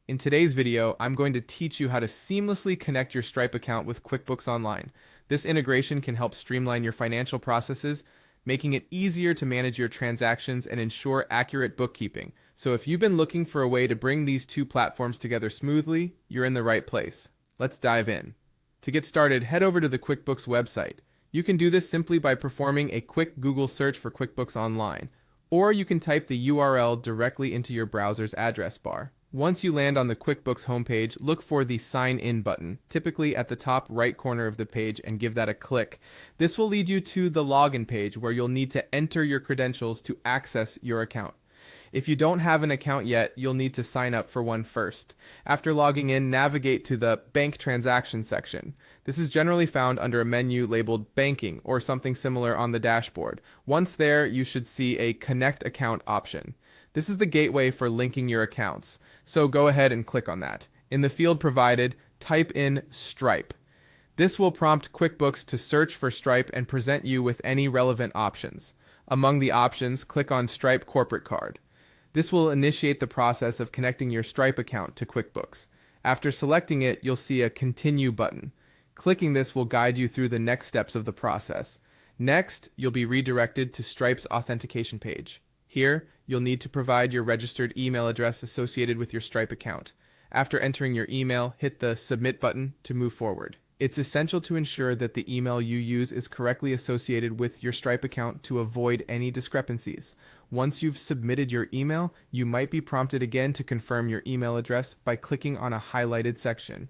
In today's video, I'm going to teach you how to seamlessly connect your Stripe account with QuickBooks Online. This integration can help streamline your financial processes, making it easier to manage your transactions and ensure accurate bookkeeping. So if you've been looking for a way to bring these two platforms together smoothly, you're in the right place. Let's dive in. To get started, head over to the QuickBooks website. You can do this simply by performing a quick Google search for QuickBooks Online, or you can type the URL directly into your browser's address bar. Once you land on the QuickBooks homepage, look for the Sign In button, typically at the top right corner of the page, and give that a click. This will lead you to the login page where you'll need to enter your credentials to access your account. If you don't have an account yet, you'll need to sign up for one first. After logging in, navigate to the Bank Transactions section. This is generally found under a menu labeled Banking or something similar on the dashboard. Once there, you should see a Connect Account option. This is the gateway for linking your accounts, so go ahead and click on that. In the field provided, type in Stripe. This will prompt QuickBooks to search for Stripe and present you with any relevant options. Among the options, click on Stripe Corporate Card. This will initiate the process of connecting your Stripe account to QuickBooks. After selecting it, you'll see a Continue button. Clicking this will guide you through the next steps of the process. Next, you'll be redirected to Stripe's authentication page. Here, you'll need to provide your registered email address associated with your Stripe account. After entering your email, hit the Submit button to move forward. It's essential to ensure that the email you use is correctly associated with your Stripe account to avoid any discrepancies. Once you've submitted your email, you might be prompted again to confirm your email address by clicking on a highlighted section.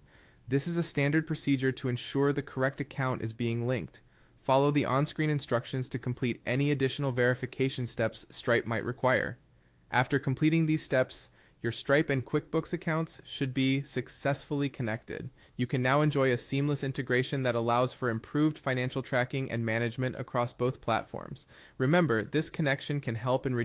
This is a standard procedure to ensure the correct account is being linked. Follow the on-screen instructions to complete any additional verification steps Stripe might require. After completing these steps, your Stripe and QuickBooks accounts should be successfully connected. You can now enjoy a seamless integration that allows for improved financial tracking and management across both platforms. Remember, this connection can help in